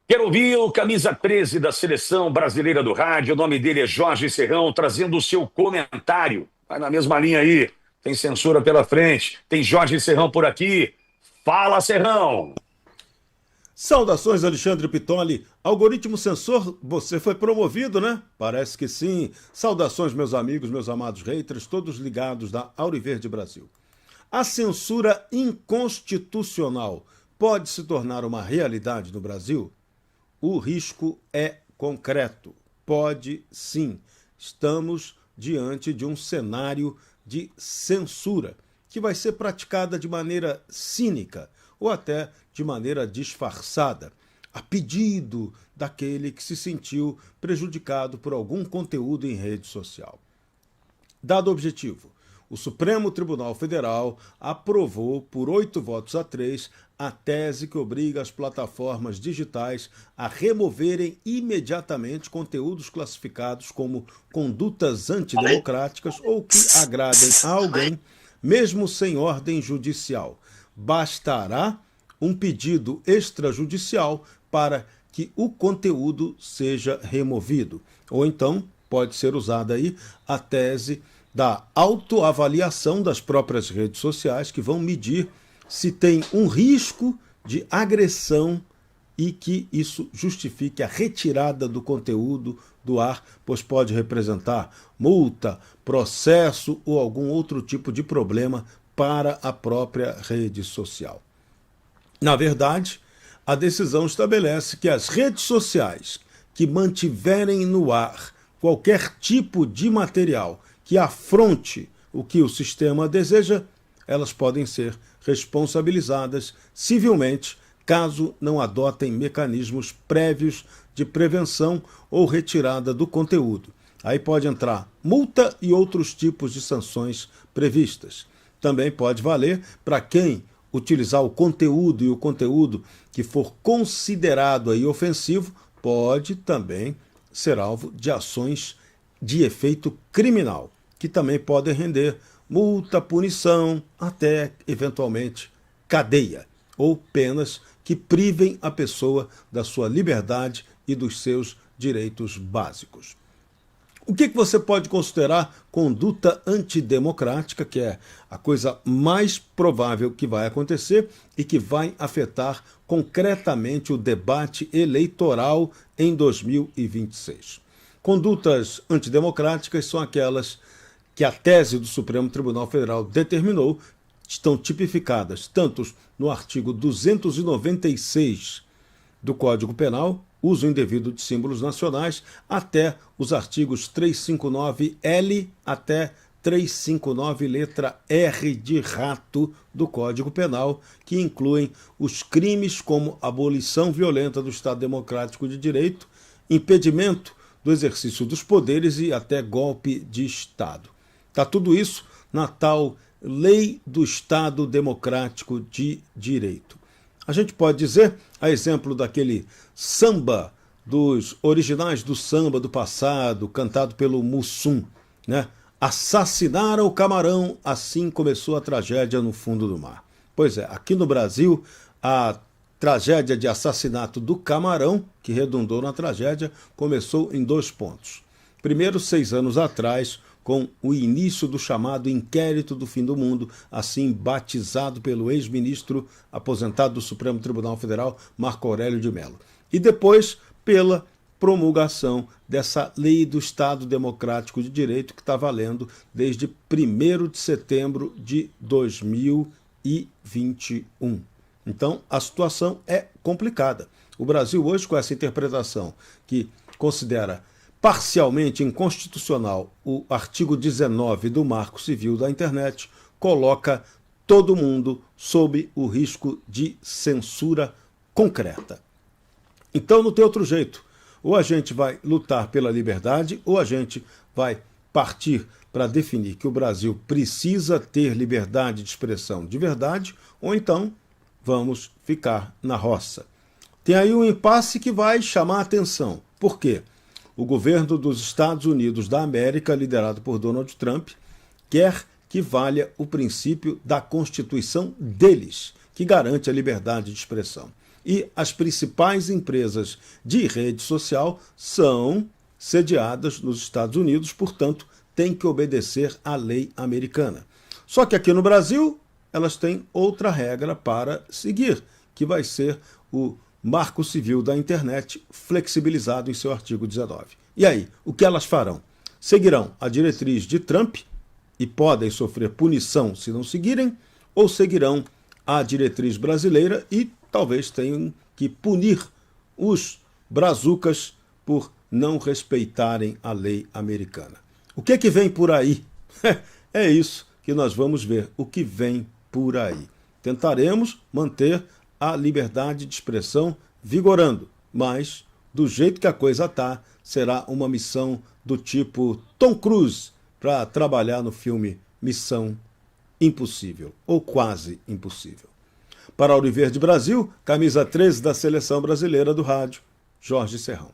Quero ouvir o camisa 13 da Seleção Brasileira do Rádio. O nome dele é Jorge Serrão, trazendo o seu comentário. Vai na mesma linha aí. Tem censura pela frente. Tem Jorge Serrão por aqui. Fala, Serrão! Saudações, Alexandre Pitoli. Algoritmo sensor, você foi promovido, né? Parece que sim. Saudações, meus amigos, meus amados haters, todos ligados da Auriverde Brasil. A censura inconstitucional pode se tornar uma realidade no Brasil? O risco é concreto. Pode sim. Estamos diante de um cenário de censura que vai ser praticada de maneira cínica ou até de maneira disfarçada, a pedido daquele que se sentiu prejudicado por algum conteúdo em rede social. Dado o objetivo, o Supremo Tribunal Federal aprovou por 8 votos a 3 a tese que obriga as plataformas digitais a removerem imediatamente conteúdos classificados como condutas antidemocráticas ou que agradem a alguém, mesmo sem ordem judicial. Bastará um pedido extrajudicial para que o conteúdo seja removido. Ou então pode ser usada aí a tese da autoavaliação das próprias redes sociais, que vão medir se tem um risco de agressão e que isso justifique a retirada do conteúdo do ar, pois pode representar multa, processo ou algum outro tipo de problema para a própria rede social. Na verdade, a decisão estabelece que as redes sociais que mantiverem no ar qualquer tipo de material que afronte o que o sistema deseja, elas podem ser responsabilizadas civilmente caso não adotem mecanismos prévios de prevenção ou retirada do conteúdo. Aí pode entrar multa e outros tipos de sanções previstas. Também pode valer para quem utilizar o conteúdo e o conteúdo que for considerado aí ofensivo pode também ser alvo de ações de efeito criminal, que também podem render multa, punição, até eventualmente cadeia ou penas que privem a pessoa da sua liberdade e dos seus direitos básicos. O que você pode considerar conduta antidemocrática, que é a coisa mais provável que vai acontecer e que vai afetar concretamente o debate eleitoral em 2026? Condutas antidemocráticas são aquelas que a tese do Supremo Tribunal Federal determinou, estão tipificadas tanto no artigo 296 do Código Penal, uso indevido de símbolos nacionais, até os artigos 359L até 359 letra R de rato do Código Penal, que incluem os crimes como abolição violenta do Estado Democrático de Direito, impedimento do exercício dos poderes e até golpe de Estado. Está tudo isso na tal Lei do Estado Democrático de Direito. A gente pode dizer, a exemplo daquele samba, dos originais do samba do passado, cantado pelo Mussum, né? Assassinaram o camarão, assim começou a tragédia no fundo do mar. Pois é, aqui no Brasil, a tragédia de assassinato do camarão, que redundou na tragédia, começou em 2 pontos. Primeiro, 6 anos atrás, com o início do chamado Inquérito do Fim do Mundo, assim batizado pelo ex-ministro aposentado do Supremo Tribunal Federal, Marco Aurélio de Mello. E depois, pela promulgação dessa Lei do Estado Democrático de Direito, que está valendo desde 1º de setembro de 2021. Então, a situação é complicada. O Brasil hoje, com essa interpretação que considera parcialmente inconstitucional o artigo 19 do Marco Civil da Internet, coloca todo mundo sob o risco de censura concreta. Então não tem outro jeito. Ou a gente vai lutar pela liberdade, ou a gente vai partir para definir que o Brasil precisa ter liberdade de expressão de verdade, ou então vamos ficar na roça. Tem aí um impasse que vai chamar a atenção. Por quê? O governo dos Estados Unidos da América, liderado por Donald Trump, quer que valha o princípio da Constituição deles, que garante a liberdade de expressão. E as principais empresas de rede social são sediadas nos Estados Unidos, portanto, têm que obedecer à lei americana. Só que aqui no Brasil, elas têm outra regra para seguir, que vai ser o Marco Civil da Internet, flexibilizado em seu artigo 19. E aí, o que elas farão? Seguirão a diretriz de Trump e podem sofrer punição se não seguirem, ou seguirão a diretriz brasileira e talvez tenham que punir os brazucas por não respeitarem a lei americana. O que é que vem por aí? É isso que nós vamos ver, o que vem por aí. Tentaremos manter a liberdade de expressão vigorando, mas do jeito que a coisa está, será uma missão do tipo Tom Cruise para trabalhar no filme Missão Impossível, ou quase impossível. Para a Auriverde Brasil, camisa 13 da Seleção Brasileira do Rádio, Jorge Serrão.